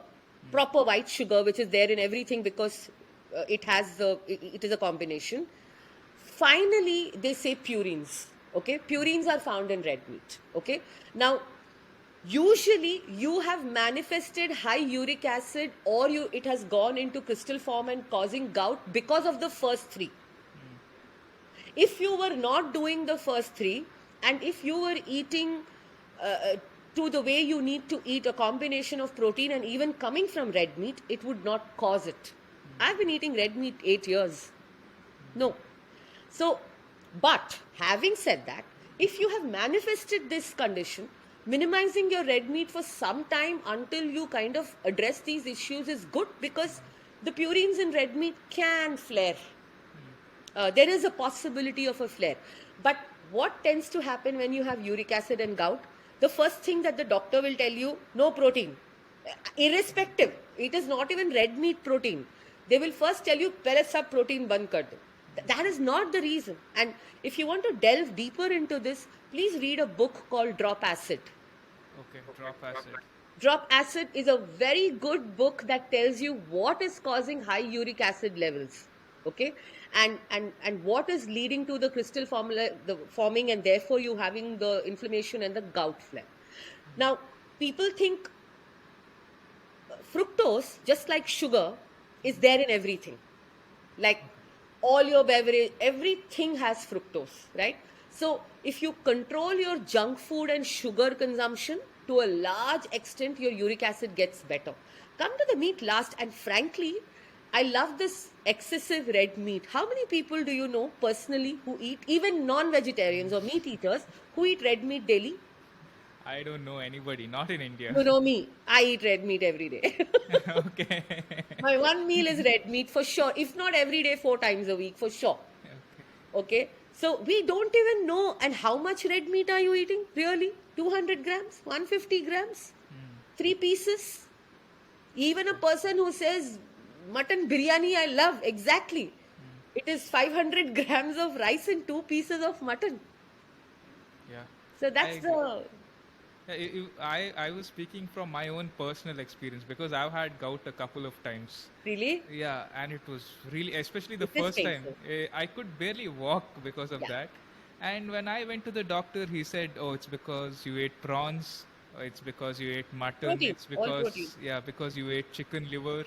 proper white sugar, which is there in everything because it is a combination. Finally, they say purines. Okay. Purines are found in red meat. Okay. Now, usually you have manifested high uric acid or it has gone into crystal form and causing gout because of the first three. If you were not doing the first three, and if you were eating to the way you need to eat, a combination of protein and even coming from red meat, it would not cause it. I've been eating red meat 8 years. No. So, but having said that, if you have manifested this condition, minimizing your red meat for some time until you kind of address these issues is good, because the purines in red meat can flare. There is a possibility of a flare. But what tends to happen when you have uric acid and gout? The first thing that the doctor will tell you, no protein. Irrespective, it is not even red meat protein. They will first tell you, pehle sab protein band kar do. That is not the reason. And if you want to delve deeper into this, please read a book called Drop Acid. Okay, drop acid. Drop Acid is a very good book that tells you what is causing high uric acid levels. Okay, and what is leading to the crystal forming, and therefore you having the inflammation and the gout flare. Now, people think fructose, just like sugar, is there in everything. Like all your beverage, everything has fructose, right? So if you control your junk food and sugar consumption, to a large extent, your uric acid gets better. Come to the meat last, and frankly, I love this excessive red meat. How many people do you know personally who eat, even non-vegetarians or meat eaters, who eat red meat daily? I don't know anybody, not in India. You know me, I eat red meat every day. Okay. My one meal is red meat for sure. If not every day, 4 times a week for sure. Okay. So we don't even know. And how much red meat are you eating? Really? 200 grams? 150 grams? 3 pieces? Even a person who says, mutton biryani I love, exactly. It is 500 grams of rice and 2 pieces of mutton. Yeah. So that's I was speaking from my own personal experience because I've had gout a couple of times. Really? Yeah, and it was really, especially the It is first time, painful. I could barely walk because of Yeah. that. And when I went to the doctor, he said, "Oh, it's because you ate prawns, or it's because you ate mutton, Protein, it's all protein. because you ate chicken liver."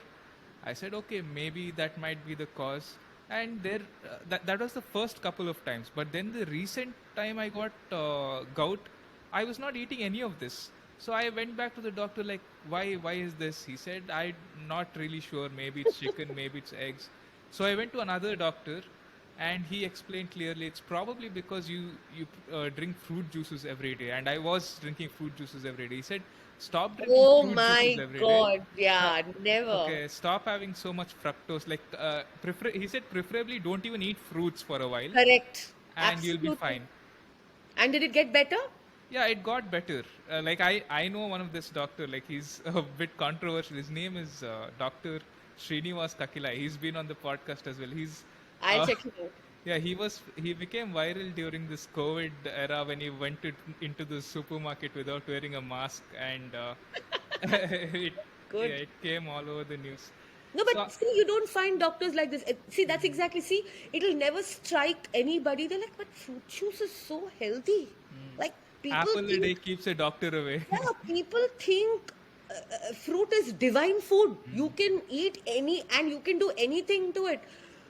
I said, "Okay, maybe that might be the cause." And that was the first couple of times. But then the recent time I got gout, I was not eating any of this. So I went back to the doctor like, why is this? He said, I'm not really sure. Maybe it's chicken, maybe it's eggs. So I went to another doctor, and he explained clearly it's probably because you drink fruit juices every day, and I was drinking fruit juices every day. He said stop drinking Oh fruit juices my every day. God. Uh, Yeah, never. okay, stop having so much fructose. Like he said preferably don't even eat fruits for a while, Correct. and you'll be Absolutely. fine. And did it get better? Yeah, it got better. Like I know one of this doctor. Like he's a bit controversial. His name is Doctor Srinivas Kakila. He's been on the podcast as well. I'll Uh, check it out. yeah, he became viral during this COVID era when he went into the supermarket without wearing a mask, and it Good. it came all over the news. No, So but see, you don't find doctors like this. See, that's exactly, see, it'll never strike anybody. They're like, but fruit juice is so healthy. Like, people apple a day think, keeps a doctor away. yeah, people think fruit is divine food. You can eat any and you can do anything to it.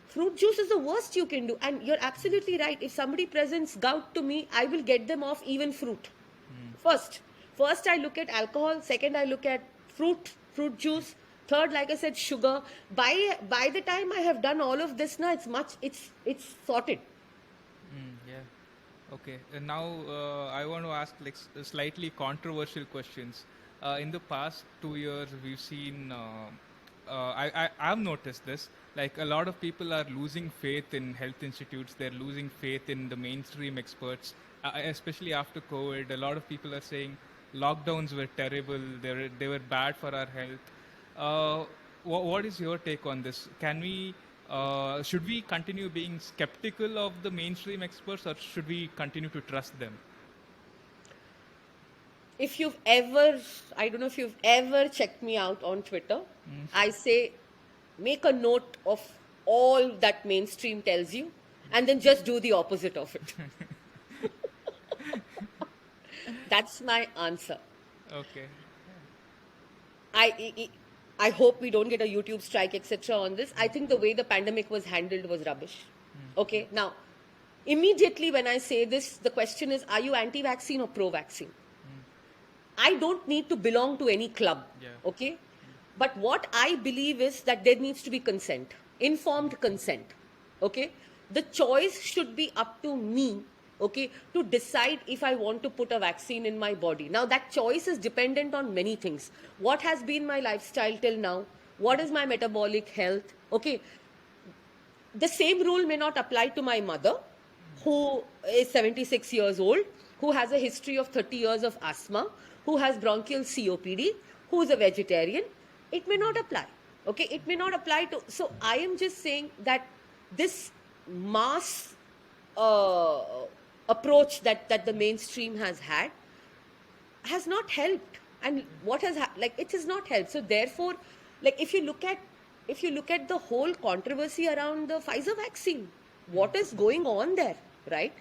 Fruit juice is the worst you can do. And you're absolutely right. If somebody presents gout to me, I will get them off even fruit. First, first I look at alcohol. Second, I look at fruit juice. Third, like I said, sugar. By the time I have done all of this, now it's sorted. Yeah. Okay. And now I want to ask like slightly controversial questions. In the past 2 years, we've seen. I've noticed this. Like a lot of people are losing faith in health institutes. They're losing faith in the mainstream experts, especially after COVID. A lot of people are saying lockdowns were terrible. They were bad for our health. What is your take on this? Should we continue being skeptical of the mainstream experts, or should we continue to trust them? If you've ever, I don't know if you've ever checked me out on Twitter, I say make a note of all that mainstream tells you and then just do the opposite of it. That's my answer. Okay. I, I, I hope we don't get a YouTube strike, etc. on this. I think the way the pandemic was handled was rubbish. Okay, now, immediately when I say this, the question is, are you anti-vaccine or pro-vaccine? I don't need to belong to any club, Yeah. okay? But what I believe is that there needs to be consent, informed consent, okay? The choice should be up to me, okay, to decide if I want to put a vaccine in my body. Now, that choice is dependent on many things. What has been my lifestyle till now? What is my metabolic health? Okay, the same rule may not apply to my mother, who is 76 years old, who has a history of 30 years of asthma, who has bronchial COPD, who is a vegetarian. It may not apply. Okay, it may not apply to. So I am just saying that this mass uh, approach that the mainstream has not helped, and what has like it has not helped. So therefore, like if you look at the whole controversy around the Pfizer vaccine, what is going on there, right?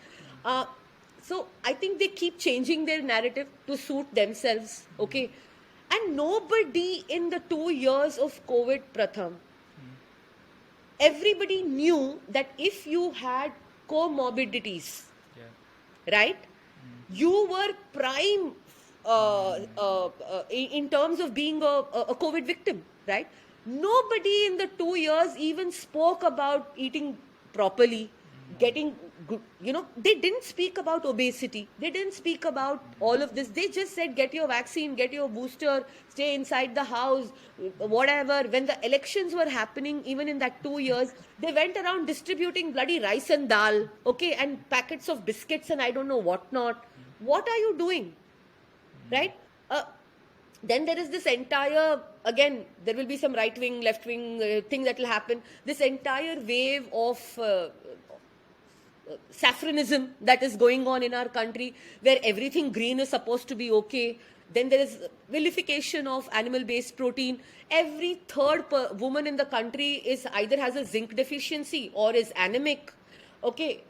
So I think they keep changing their narrative to suit themselves, okay? And nobody in the 2 years of COVID, Pratham, everybody knew that if you had comorbidities, Yeah. right, you were prime in terms of being a COVID victim, right? Nobody in the 2 years even spoke about eating properly, getting good. They didn't speak about obesity. They didn't speak about all of this. They just said, get your vaccine, get your booster, stay inside the house, whatever. When the elections were happening, even in that 2 years, they went around distributing bloody rice and dal, okay, and packets of biscuits and I don't know what not. What are you doing? Right? Then there is this entire, again, there will be some right wing, left wing thing that will happen. This entire wave of saffronism that is going on in our country, where everything green is supposed to be okay. Then there is vilification of animal-based protein. Every third woman in the country is either has a zinc deficiency or is anemic. Okay,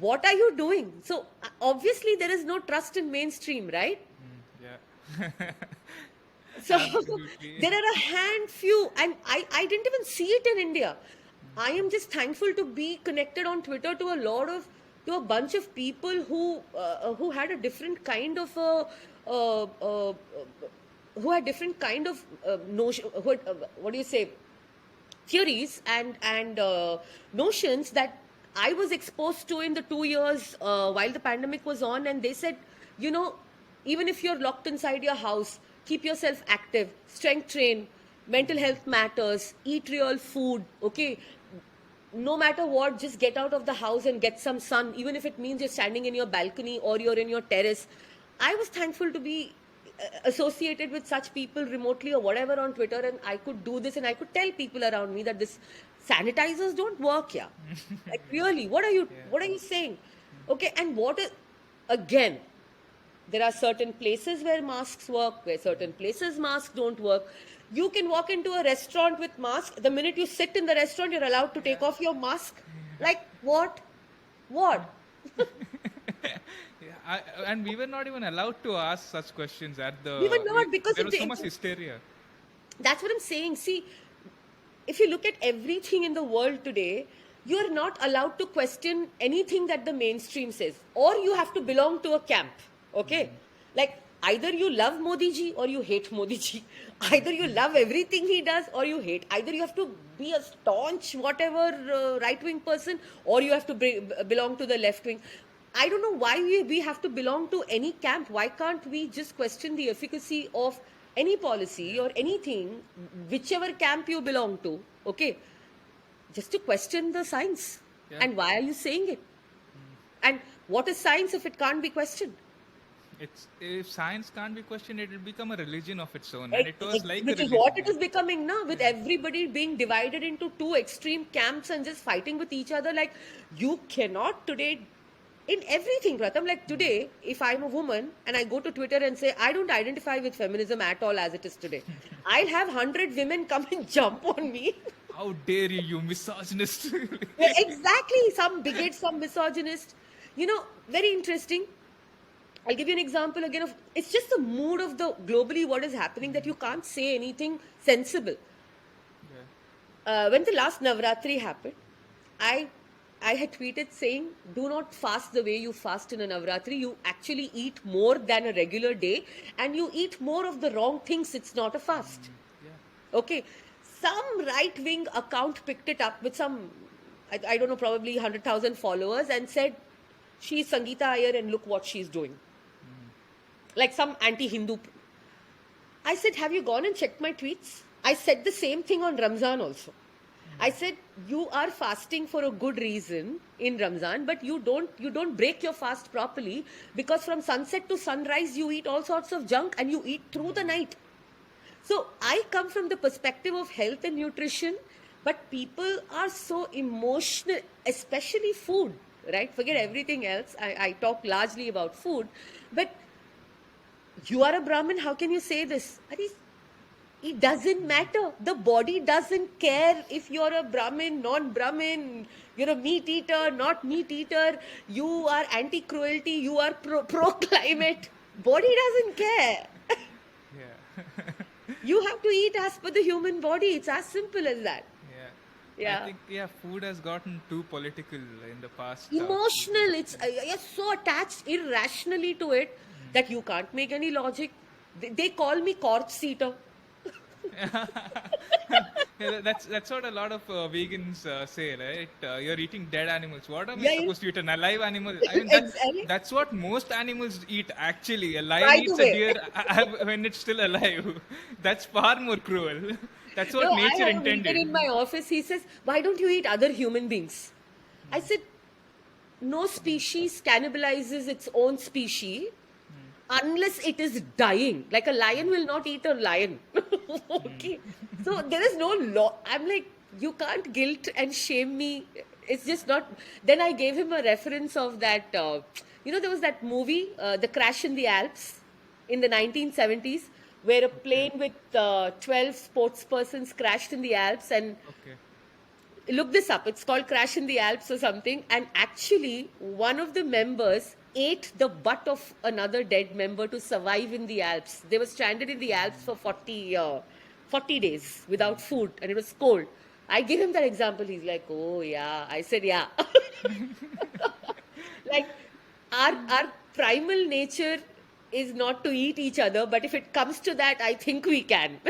what are you doing? So obviously there is no trust in mainstream, right? Yeah. So Absolutely. there are a hand few, and I didn't even see it in India. I am just thankful to be connected on Twitter to a bunch of people who had a different kind of uh, uh, who had different kind of notion. What do you say? Theories and notions that I was exposed to in the 2 years while the pandemic was on, and they said, you know, even if you're locked inside your house, keep yourself active, strength train, mental health matters, eat real food, okay? No matter what, just get out of the house and get some sun, even if it means you're standing in your balcony or you're in your terrace. I was thankful to be associated with such people remotely or whatever on Twitter, and I could do this and I could tell people around me that this sanitizers don't work. Yeah, like really, what are you saying? Okay, and what is, again, there are certain places where masks work, where certain places masks don't work. You can walk into a restaurant with mask. The minute you sit in the restaurant, you're allowed to take off your mask. Like what? What? Yeah, and we were not even allowed to ask such questions at We were the. not, because There was so much hysteria. that's what I'm saying. See, if you look at everything in the world today, you are not allowed to question anything that the mainstream says, or you have to belong to a camp. Okay, like either you love Modi ji or you hate Modi ji. Either you love everything he does or you hate. Either you have to be a staunch whatever right wing person, or you have to belong to the left wing. I don't know why we have to belong to any camp. Why can't we just question the efficacy of any policy or anything, whichever camp you belong to? Okay, just to question the science. Yeah. And why are you saying it? And what is science if it can't be questioned? It's, if science can't be questioned, it will become a religion of its own, and it was like a Which is religion. what it is becoming now, with everybody being divided into two extreme camps and just fighting with each other. Like, you cannot today, in everything, Pratham, like today, if I'm a woman and I go to Twitter and say, I don't identify with feminism at all as it is today, I'll have 100 women come and jump on me. How dare you, you misogynist! Yeah, exactly. Some bigot, some misogynist. Very interesting. I'll give you an example again of, it's just the mood of the globally what is happening, that you can't say anything sensible. When the last Navratri happened, I had tweeted saying, do not fast the way you fast in a Navratri. You actually eat more than a regular day, and you eat more of the wrong things. It's not a fast. Okay. Some right-wing account picked it up with some, I don't know, probably 100,000 followers, and said, she's Sangeetha Aiyer and look what she's doing. Like some anti-Hindu. I said, have you gone and checked my tweets? I said the same thing on Ramzan also. I said, you are fasting for a good reason in Ramzan, but you don't break your fast properly, because from sunset to sunrise you eat all sorts of junk and you eat through the night. So I come from the perspective of health and nutrition, but people are so emotional, especially food, right? Forget everything else. I talk largely about food, but you are a Brahmin, how can you say this? It doesn't matter. The body doesn't care if you're a Brahmin, non-Brahmin, you're a meat eater, not meat eater, you are anti-cruelty, you are pro-climate. Body doesn't care. Yeah. You have to eat as per the human body. It's as simple as that. I think food has gotten too political in the past. Emotional. You're so attached irrationally to it that you can't make any logic. They call me corpse eater. That's what a lot of vegans say, right? You're eating dead animals. What am I Yeah, supposed to eat? An alive animal? I mean, exactly. that's what most animals eat, actually. A lion Right eats a away. deer when it's still alive. That's far more cruel. That's what No, I nature had a vegan intended. in my office. He says, why don't you eat other human beings? I said, no species cannibalizes its own species unless it is dying. Like a lion will not eat a lion. Okay. So there is no law. I'm like, you can't guilt and shame me. It's just not. Then I gave him a reference of that. There was that movie, The Crash in the Alps, in the 1970s, where a plane with 12 sports persons crashed in the Alps. And look this up. It's called Crash in the Alps or something. And actually, one of the members ate the butt of another dead member to survive in the Alps. They were stranded in the Alps for 40 days without food, and it was cold. I gave him that example. He's like, oh yeah. I said, yeah. Like, our primal nature is not to eat each other, but if it comes to that, I think we can.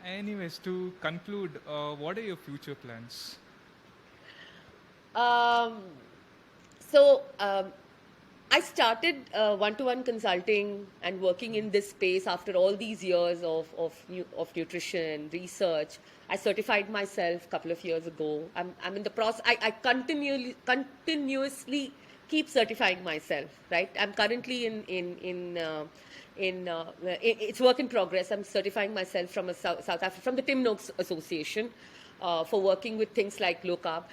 Anyways, to conclude, what are your future plans? Um, so I started one-to-one consulting and working in this space after all these years of nutrition research. I certified myself a couple of years ago. I'm in the process. I continuously keep certifying myself. Right. I'm currently it's work in progress. I'm certifying myself from South Africa, from the Tim Noakes Association, for working with things like low carb.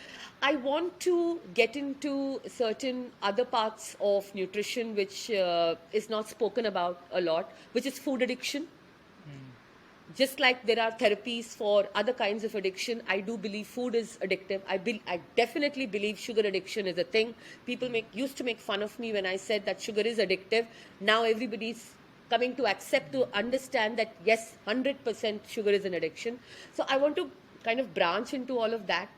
I want to get into certain other parts of nutrition which is not spoken about a lot, which is food addiction. Just like there are therapies for other kinds of addiction, I do believe food is addictive. I definitely believe sugar addiction is a thing. People used to make fun of me when I said that sugar is addictive. Now everybody's coming to accept, to understand that yes, 100% sugar is an addiction. So I want to kind of branch into all of that,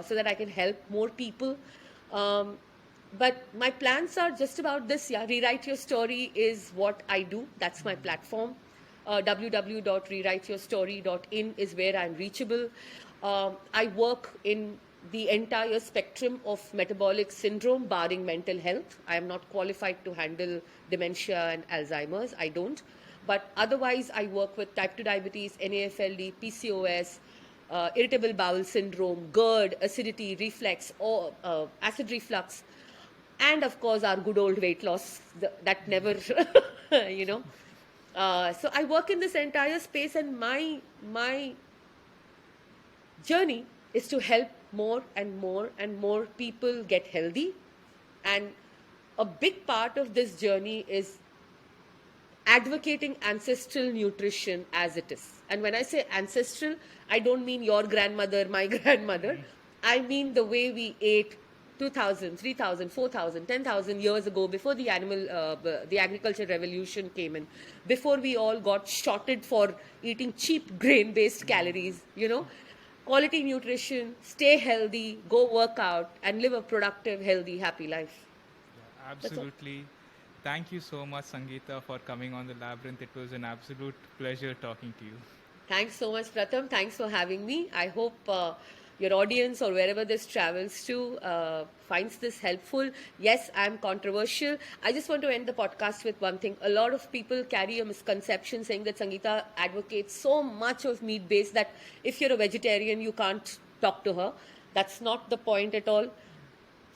so that I can help more people. Um, but my plans are just about this. Yeah, rewrite your story is what I do. That's my platform. www.rewriteyourstory.in is where I'm reachable. I work in the entire spectrum of metabolic syndrome, barring mental health. I am not qualified to handle dementia and Alzheimer's. I don't. But otherwise, I work with type 2 diabetes, NAFLD, PCOS, irritable bowel syndrome, GERD, acidity, reflux, or acid reflux, and of course our good old weight loss that never, you know. So I work in this entire space, and my journey is to help more and more and more people get healthy. And a big part of this journey is advocating ancestral nutrition as it is. And when I say ancestral, I don't mean your grandmother, my grandmother. I mean the way we ate 2000, 3000, 4000, 10,000 years ago, before the agriculture revolution came in, before we all got shotted for eating cheap grain based calories, you know. Quality nutrition, stay healthy, go work out, and live a productive, healthy, happy life. Yeah, That's all. absolutely. Thank you so much, Sangeeta, for coming on the Labyrinth. It was an absolute pleasure talking to you. Thanks so much, Pratham. Thanks for having me. I hope your audience or wherever this travels to finds this helpful. Yes, I'm controversial. I just want to end the podcast with one thing. A lot of people carry a misconception saying that Sangeeta advocates so much of meat based that if you're a vegetarian, you can't talk to her. That's not the point at all.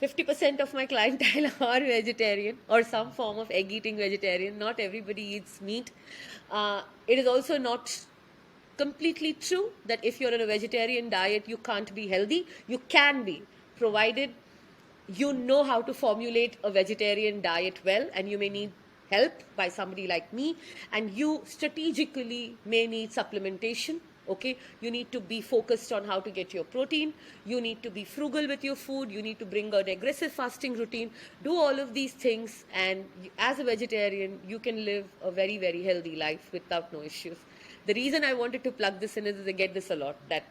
50% of my clientele are vegetarian or some form of egg eating vegetarian. Not everybody eats meat. It is also not completely true that if you're on a vegetarian diet, you can't be healthy. You can be, provided you know how to formulate a vegetarian diet well, and you may need help by somebody like me, and you strategically may need supplementation. Okay, you need to be focused on how to get your protein, you need to be frugal with your food, you need to bring an aggressive fasting routine, do all of these things, and as a vegetarian you can live a very, very healthy life without no issues. The reason I wanted to plug this in is I get this a lot, that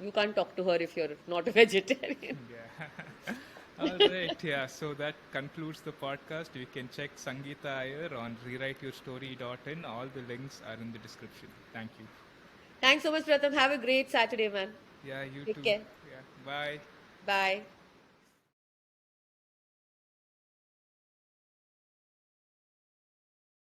you can't talk to her if you're not a vegetarian. Yeah. All right. Yeah. So that concludes the podcast. You can check Sangeetha Aiyer on rewriteyourstory.in. All the links are in the description. Thank you. Thanks so much, Pratham. Have a great Saturday, man. Yeah, you Take too. care. Yeah. Bye. Bye.